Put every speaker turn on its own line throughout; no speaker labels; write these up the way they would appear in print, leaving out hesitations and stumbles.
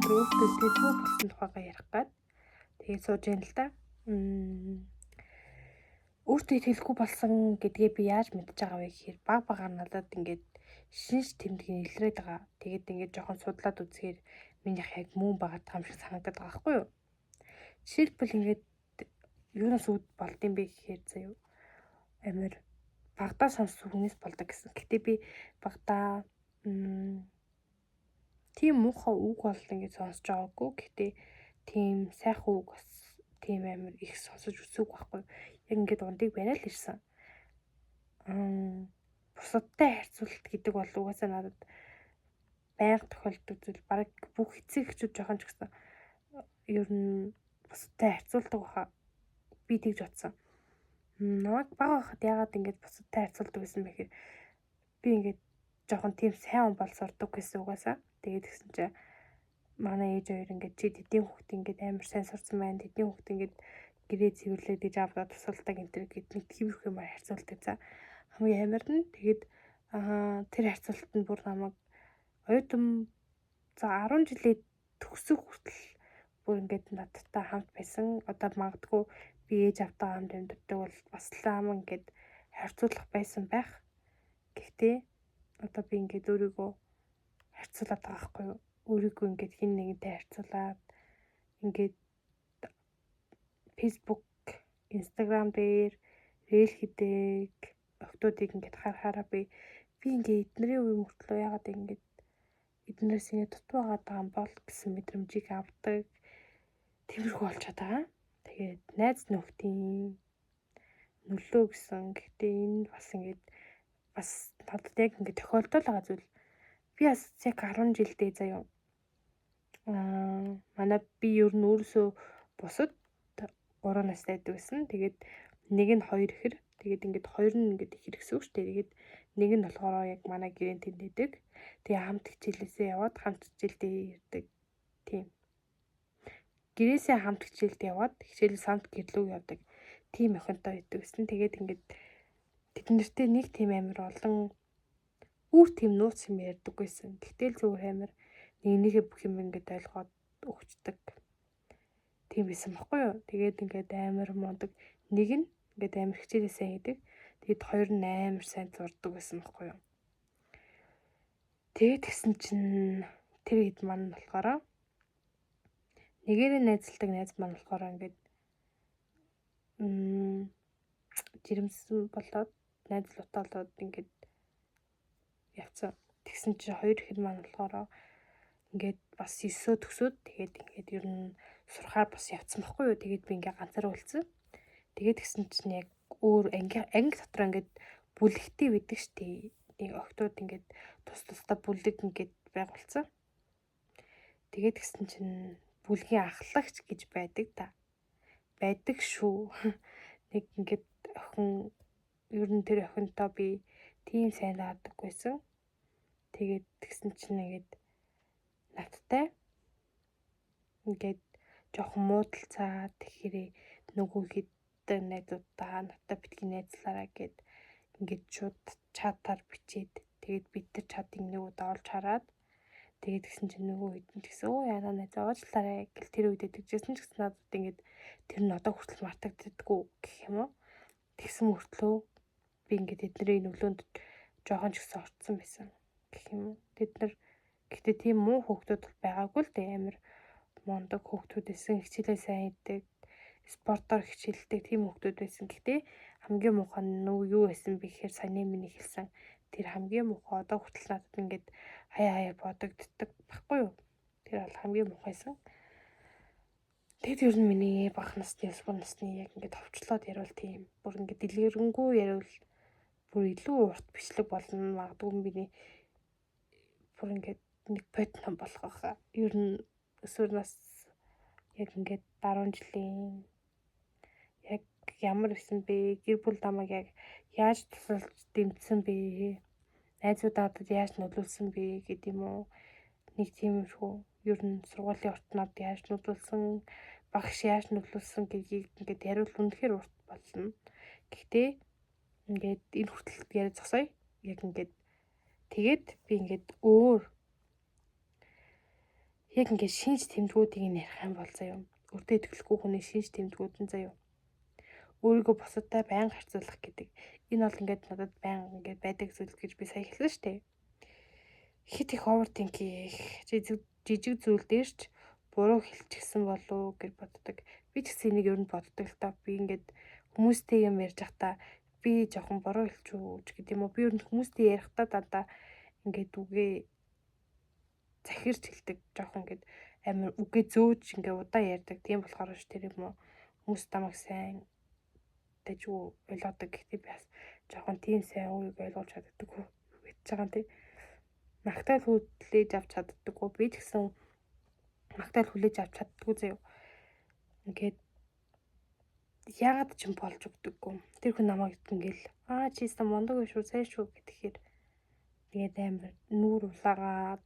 өнөөдөр өөртөө дэлгүү болсон тухайгаа ярих гээд тэгээд сууж яана л да. Өөртөө дэлгүү болсон гэдгээ би яаж мэдэж байгаа вэ гэхээр баг багаар надад ингээд шинж тэмдэг илрээд байгаа. Тэгээд ингээд жоохон судлаад үзэхээр минийх яг мөн байгаа юм шиг санагдаад байгаа байхгүй юу? Жишээлбэл ингээд юунаас үүд болд юм бэ гэхээр заяа амир багтаа сонссон хүнээс болдог гэсэн. Гэтэ би багтаа тийм муухай үг бол ингээд сонсож байгаагүй. Гэтэ тийм сайхан үг бас тийм амир их сонсож үзээгүй байхгүй. Яг ингээд ундыг барайл ирсэн. Бусадтай харьцуулалт гэдэг бол угаасаа надад байнга тохиолддог зүйл. Бараг бүх эцэг эхчүүд жоохон ч гэсэн ер нь бусадтай харьцуулдаг баха. Би тэгж бодсон. Намайг бага байхад яагаад ингэж бусадтай харьцуулдаг гэсэн бэ гэхээр би ингэж жоохон тийм сайн хүн бол сурдаг гэсэн угаасаа. Тэгээд тэгсэн чинь манай ээж хоёр ингэж чи тэдийн хүүхд ингэж амар сайн сурсан байна. Тэдийн хүүхд ингэж гэрээ цэвэрлээд ээж авдаа тусалдаг энэ төр гэдэг тиймэрхүү юм харьцуулдаг. За хамгийн амар нь тэгээд тэр харьцуулалт нь бүр намайг оюутан за 10 жилээ төгсөх хүртэл бүр ингэж надтай хамт байсан. Одоо магадгүй би ээж автаа хамт амьдардаг бол бас л ам ингэж харьцуулах байсан байх. Гэхдээ одоо би ингэж өөрийгөө харьцуулаад байгаа байхгүй юу? Өөрийгөө ингэж хин нэгэнтэй харьцуулаад ингэж Facebook, Instagram дээр рeel хийдэг октоодыг ингэж харахаараа би ингэж эднэрийн үе мөртлөө яагаад ингэж эднээс ингэ дутуу байгаа юм бол гэсэн мэдрэмжийг авдаг. Тиймэрхүү болчиход байгаа. Тэгээд найз нөхдийн нөлөө гэсэн. Гэхдээ энэ бас ингэж бас надад яг ингэ тохиолдол байгаа зүйл. Би бас яг 10 жилдээ заяа. Манай би ер нь өөрөөсөө бусад 3 настай байдаг гэсэн. Тэгээд нэг нь 2 ихэр. Тэгээд ингээд 2 нь ингээд их хэрэгсэн шүү дээ. Тэгээд нэг нь болохоор яг манай гэрээнд тэнд байдаг. Тэгээ хамт хичээлээсээ яваад хамт хичээлдээ ирдэг. Тийм. Гэрээсээ хамт хичээлд яваад хичээлээс хамт гэрлүү явдаг. Тийм охинтой байдаг гэсэн. Тэгээд ингээд тэд нартэй нэг тийм амир олон үр тийм нууц юм ярьдаг байсан. Гэтэл зүгээр амир нэгнийхээ бүх юм ингээд ойлгоод өгчдөг. Тийм байсан баггүй юу? Тэгээд ингээд амир мундаг. Нэг нь ингээд амир хичээлээ сайн хийдэг. Тэгээд хоёр нь амир сайн зурдаг байсан баггүй юу? Тэгээд тэгсэн чинь тэр хэд маань болохоор нэгээрээ найзалдаг найз маань болохоор ингээд жирэмсэн болоод найзлуутай болоод ингээд явцсан. Тэгсэн чинь хоёр хэд маань болохоор ингээд бас 9-өө төгсөөд тэгээд ингээд ер нь сурахаар бас явцсан баггүй юу? Тэгээд би ингээд ганцаараа үлдсэн. Тэгээд тэгсэн чинь яг өөр анги дотор ингээд бүлэгтэй байдаг штеп. Нэг октод ингээд тусдаа бүлэг ингээд байгуулсан. Тэгээд тэгсэн чинь бүлгийн ахлагч гэж байдаг та. Байдаг шүү. Нэг ингээд охин ер нь тэр охинтой би тийм сайн аадаг байсан. Тэгээд тэгсэн чинь ингээд надтай ингээд жоохон муудалцаад тэгэхээр нөгөө хэд найзуудаа надтай битгий найзлаараа гэд ингээд шууд чатаар бичээд тэгээд бид тэр чатыг нэг удаа олж хараад тэгээд тэгсэн чинь нөгөө хэд нь тэгсэн оо яна найз уучлаарай гэл тэр үед тэгжсэн ч гэсэн надад ингээд тэр нь одоо хүртэл мартагддаггүй гэх юм уу. Тэгсэн мөртлөө би ингээд эднэрийн нүглөөнд жоохон ч гэсэн орцсон байсан гэх юм уу. Тэд нар гэхдээ тийм муу хүүхдүүд бол байгаагүй л дээ амир мундаг хүүхдүүд байсан хичээлээ сайн хийдэг спортоор хичээлдэг тийм хүүхдүүд байсан. Гэхдээ хамгийн муухай нь юу байсан бэ гэхээр саяны миний хэлсэн тэр хамгийн муухай одоо хүртэл надад ингээд хаяа бодогддог баггүй юу. Тэр бол хамгийн муухайсан. Тэгэд ер нь миний бага насны өсвөр насны яг ингээд товчлоод ярил тийм бүр ингээд дэлгэрэнгүй ярил бүр илүү урт бичлэг болно магадгүй миний бүр ингээд нэг бод ном болох байхаа. Ер нь өсвөр нас яг ингээд 10 жилийн яг ямар исэн бэ? Гэр бүл намайг яг яаж тусалж дэмжсэн бэ? Найзуудаа надад яаж нөлөөлсөн бэ гэдэг юм уу? Нэг тиймэрхүү ер нь сургуулийн уртнууд яаж нөлөөлсөн, багш яаж нөлөөлсөн гэдгийг ингээд яриул үнэхээр урт болно. Гэхдээ ингээд энэ хүртэл яриа зогсоё. Яг ингээд тэгээд би ингээд өөр Яг ингээд шинж тэмдгүүдийг ярих юм бол заяа. Өөртөө итгэлгүй хүний шинж тэмдгүүд нь заяа. Өөрийгөө бусадтай байнга харьцуулах гэдэг. Энэ бол ингээд надад байнга ингээд байдаг зүйл гэж би сая хэлсэн шүү дээ. Хит их overthink хийх, жижиг зүйл дээрч буруу хэлчихсэн болов гэж боддог. Би ч гэсэн энийг ер нь боддог л та. Би ингээд хүмүүстэй юм ярьж байхдаа би жоохон буруу хэлчихв гэдэг юм уу. Би ер нь хүмүүстэй ярихдаа дандаа ингээд үгээ захирч хэлдэг. Жоохон ингээд амар үгээ зөөж ингээд удаан ярьдаг. Тийм болохоор ш тэр юм уу. Хүмүүс тамаг сайн дэжүү ойлгодог. Гэхдээ би бас жоохон тийм сайн өөрийгөө ойлгож чаддаггүй гэж байгаа юм тий. Магтаал хүлээж авч чаддаггүй. Би ч гэсэн магтаал хүлээж авч чаддаггүй заяа. Ингээд яагаад ч юм болж өгдөггүй. Тэр хүн намайг ингээл чи гэсэн мондог шүү, сайн шүү гэхээр тэгээд амар нүүр улаагаад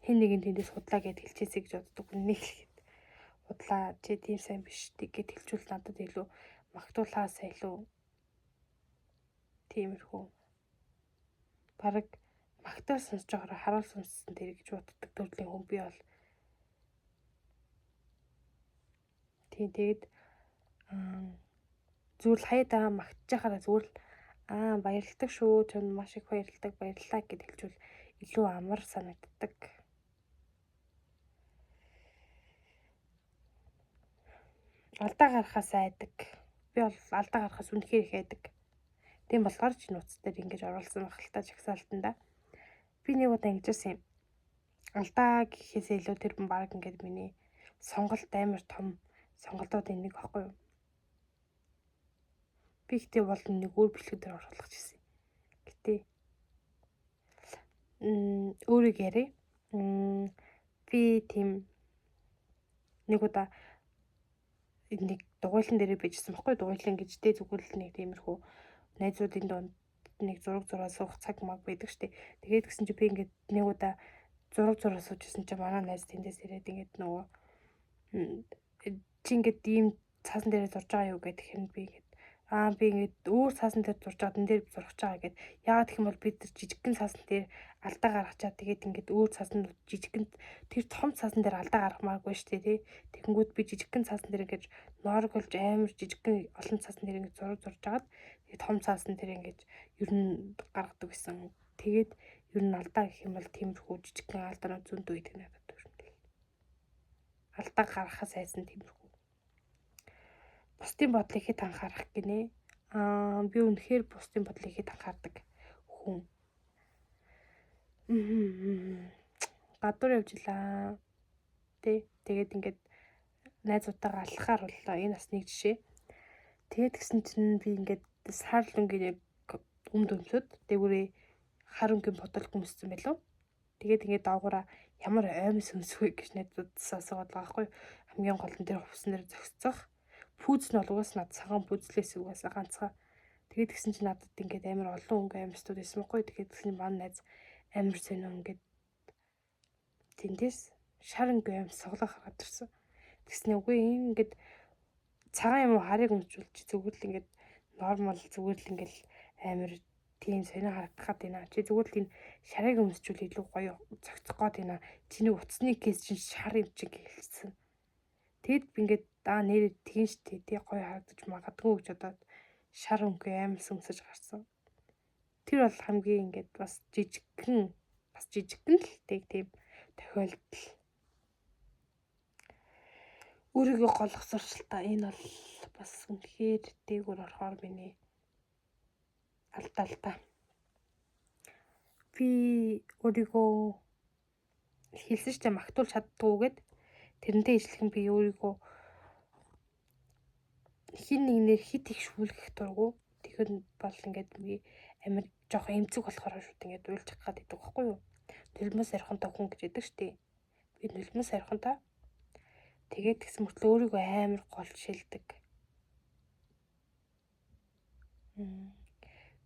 хин нэгэн тэндээс худлаа гэд хэлчихээсэй гэж боддог. Нэг л хэд худлаа чи тийм сайн биш гэд хэлчихвэл надад илүү магтуулаасаа илүү тиймэрхүү бараг магтаал сонсож байгаараа харуул сонссон дээр гэж боддог төрлийн хүн би бол. Тийм тэгээд зүгээр хаяада магтж байхаараа зүгээр л баярлалдаг шүү. Чонд маш их баярлалаа гэд хэлжүүл илүү амар санагддаг. Алдаа гарахаас айдаг. Би бол алдаа гарахаас үнэхээр их айдаг. Тийм болохоор ч нууц дээр ингэж оруулсан багталтаа жагсаалтанда. Би нэг удаа ингэжсэн юм. Алдаа гэхээсээ илүү тэр баг ингээд миний сонголт амар том сонголтуудын нэг аахгүй юу? Би ихтэй бол нэг өөр бэлтгэл дээр оруулах гэсэн. Гэтэ өөрийг ярив. Би тийм нэг удаа нэг дугуйлан дээрээ bijсэн баггүй. Дугуйлан гэжтэй зүгээр л нэг тиймэрхүү найзуудын донд нэг зураг суух цаг маг байдаг штеп. Тэгээд гэсэн чи би ингээд нэг удаа зураг суужсэн чи манай найз тэндээс ирээд ингээд нөгөө чи ингээд ийм цаасан дээрээ зурж байгаа юу гэдэг хэрэг би ингээд би ингээд өөр цаасан дээр зурж байгаа тэн дээр зурхаж байгаа гэд яагаад гэх юм бол бид жижигхэн цаасан дээр алдаа гаргачаад тэгээд ингээд өөр цаасан жижигхэн тэр том цаасан дээр алдаа гаргамааргүй штэ тий. Тэгэнгүүт би жижигхэн цаасан дээр ингээд ноорголж амар жижигхэн олон цаасан дээр ингээд зурж агаад тэгээд том цаасан дээр ингээд ер нь гаргадаг гэсэн. Тэгээд ер нь алдаа гэх юм бол тиймэрхүү жижигхэн алдаанууд зөндөө байдаг надад төрнөл. Алдаа гаргахаас айсан тиймэрхүү. Бусдын бодлыг хэд анхаарах гинэ. Би үнэхээр бусдын бодлыг хэд анхаардаг хүн. Гадуур явжлаа. Тэгээд ингээд найзуудтайгаа алхахаар боллоо. Энэ бас нэг жишээ. Тэгээд гисэн чинь би ингээд сар лүнгийн өмд өмсөд дээгүүрээ хар өнгийн бодол гүмссэн байлоо. Тэгээд ингээд доогоороо ямар оймс өмсвэ гэж найзуудаас асууад байгаа байхгүй. Хамгийн гол нь тэр хувцсан дээр зогсцох. Пүүз нь бол угаас над цагаан пүүзлээс угаасаа ганцхан. Тэгээд гисэн чинь надад ингээд амар олон өнгө амьстууд байсан байхгүй. Тэгээд гисэн маань найз амар сонио ингээд тэндээс шар өнгө амьс соглоо хараад ирсэн. Тэгснэ үгүй энэ ингээд цагаан юм уу харыг өмчүүлж зүгээр л ингээд нормал зүгээр л ингээд амар тийм сонио харагдахад байна. Чи зүгээр л энэ шарыг өмсчүүл илүү гоё цогцох гээд байна. Чиний утасны кейс чинь шар юм чинь гэлсэн. Тэгэд би ингээд нэр тийм штэ тий гоё харагдаж магадгүй гэж бодоод шар өнгө амьс өмсөж гарсан. Тэр бол хамгийн ингээд бас жижигхэн л тийм тохиолдол. Өөрийгөө голох сурчилтаа энэ бол бас үнэхээр дээгүүр орохоор миний алдаа. Би өөрийгөө хэлсэн ч магтуул чаддгүйгээд тэрнтэй ижилхэн би өөрийгөө хин нэгнээр хит их шүүлгэх дурггүй. Тэгэхээр бол ингээд би амар жоохон эмзэг болохоор шүүд ингээд уйлж хахад идэг байхгүй юу? Нулимс арихантай хүн гэж яддаг штеп. Би нулимс арихантай. Тэгээд тэгсэн мөртлөө өөрийгөө амар гол шилдэг.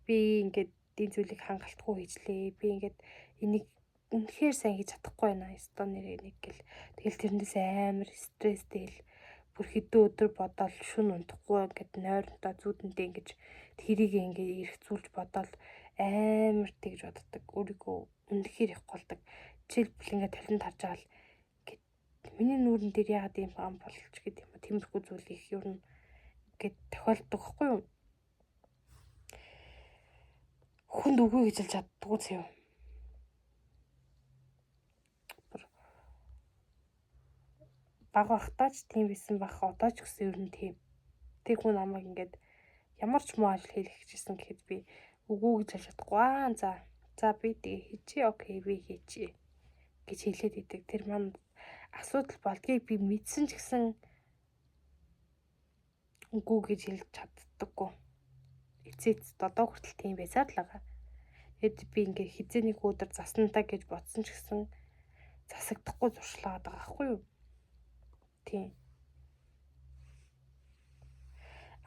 Би ингээд энэ зүйлийг хангалтгүй хийжлээ. Би ингээд энийг үнэхээр сайн хийж чадахгүй байна. Стон нэрээ нэг гэл. Тэгэл тэрнээс амар стресстэй л бүр хэдэн өдөр бодоол шүн унтахгүй ингээд нойронтой зүудэндээ ингэж тэрийг ингээд эргцүүлж бодоол амар тэгж боддог. Өөрийгөө үнэхээр их голдог. Жишээлбэл ингээд талент харж байгаа л нүүрэн дээр яагаад юм ам болж гэдэг юм. Тиймэрхүү зүйл их ер нь ингээд тохиолддог байхгүй юу? Хүнд үгүй гэж хэлж чаддгүй зөө. Бага байхдаа ч тийм байсан байх, одоо ч гэсэн ер нь тийм. Тэг хүн намайг ингээд ямар ч муу ажил хийх гэжсэн гэхэд би үгүй гэж хэлж чадахгүй. За би тэгээ хийчихье. Окей, би хийчихье гэж хэлээд идэг. Тэр маань асуудал болдгийг би мэдсэн ч гэсэн үгүй гэж хэлж чаддаггүй. Эцээц одоо хүртэл тийм байсаар л байгаа. Тэгэд би ингээд хизээ нэг өдөр заснантаа гэж бодсон ч гэсэн засагдахгүй зуршлаад байгаа байхгүй юу? Тийм.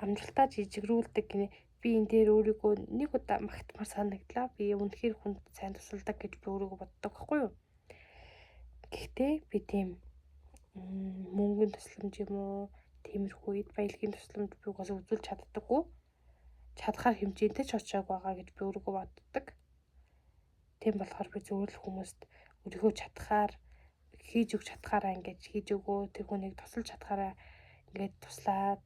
Амжилтаа жижигрүүлдэг гинэ. Би энэ дээр өөрийгөө нэг удаа магтмаар санагдлаа. Би үнэхээр хүнд сайн тусалдаг гэж би өөрийгөө боддог байхгүй юу? Гэхдээ би тийм мөнгөний тусламж юм уу, тиймэрхүү эд баялагын тусламж би угаасаа үзүүлж чаддаггүй. Чадхаар хэмжээтэй ч очиаг байгаа гэж би өөрийгөө боддог. Тийм болохоор би зөвхөн л хүмүүст өөрийгөө чадхаар хийж өгч чадхаараа ингэж хийж өгөө, тэр хүнийг тусалж чадхаараа ингээд туслаад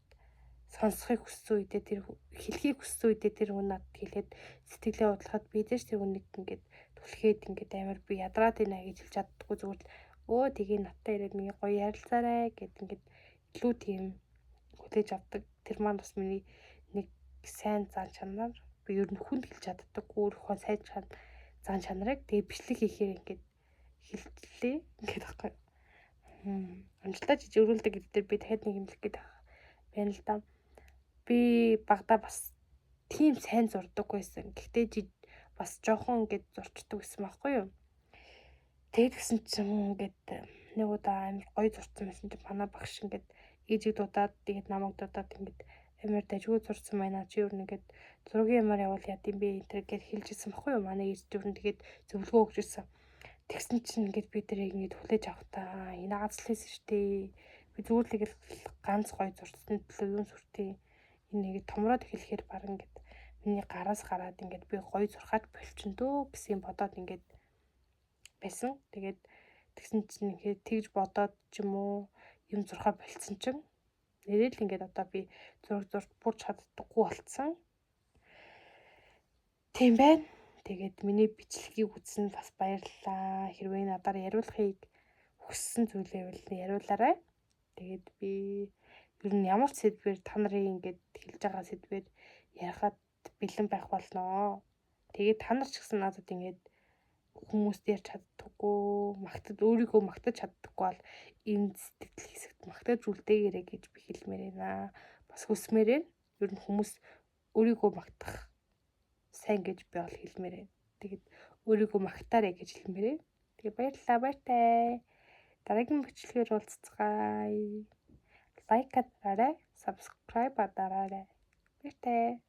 сонсохыг хүссэн үедээ тэр хэлхийг хүссэн үедээ тэр хүн надад хэлээд сэтгэлээ удлахад би дээш тэр хүнийг ингээд түлхээд ингээд амар би ядраад байна гэж хэлж чаддаггүй зүгээр л тэгээ надтай ирээд миний гоё ярилцаарай гэд ингээд илүү тийм хүлээж авдаг. Тэр маань бас миний нэг сайн зан чанар. Би ер нь хүнд хэлж чаддаггүй өөрийнхөө сайн зан чанарыг тэгээ бичлэг хийхээр ингээд хэлтлээ ингээд байхгүй. Амжилтаа жижигрүүлдэг гэдэг дээр би дахиад нэг юм хэлэх гээд байна л да. Би багада бас тийм сайн зурдаг байсан. Гэхдээ бас жоохон ингээд зурчдаг байсан байхгүй юу? Тэгээд гисэн чинь ингээд нэг удаа амар гоё зурцсан байсан чинь манай багш ингээд ээжийг дуудаад тэгээд намайг дуудаад ингээд амар дажгүй зурцсан байна. Чи юу нэгээд зургийн юмар явуул яд юм бэ энэ гэж хэлж ирсэн байхгүй юу? Манай ээж юу нэгээд зөвлөгөө өгч ирсэн. Тэгсэн чинь ингээд би тэрийг ингээд хүлээж авахтаа энэ азлээсэн шүү дээ. Би зүгээр л ингээд ганц гоё зурцсан төлөө юм сүртэй. Энэ нэгээд томроод хэлэхээр баг ингээд миний гараас гараад ингээд би гоё зурхаад болчихно дөө гэсэн юм бодоод ингээд байсан. Тэгээд тэгсэн чинь ингээд тэгж бодоод ч юм уу юм зурхаа болцсон чинь нэрэл ингээд одоо би зураг бурж чаддаггүй болцсон. Тийм байна. Тэгээд миний бичлэгийг үзсэн бас баярлалаа. Хэрвээ надаар яриулахыг хүссэн зүйлээ бол яриулаарай. Тэгээд би ер нь ямар ч сэдвээр та нарын ингээд хэлж байгаа сэдвээр ярихад бэлэн байх болноо. Тэгээд та нар ч гэсэн надад ингээд хүмүүст ярьж чаддаггүй, өөрийгөө магтаж чаддаггүй бол энэ сэтгэл хэсэгт магтаж үлдээгээрэй гэж би хэлмээр байна. Бас хүсмээр байна. Ер нь хүмүүс өөрийгөө магтах сайн гэж би бол хэлмээр байна. Тэгээд өөрийгөө магтаарай гэж хэлмээр байна. Тэгээд баярлалаа, баяртай. Дараагийн бичлэгээр уулзцгаая. Лайк дараарай, subscribe дараарай. Баяртай.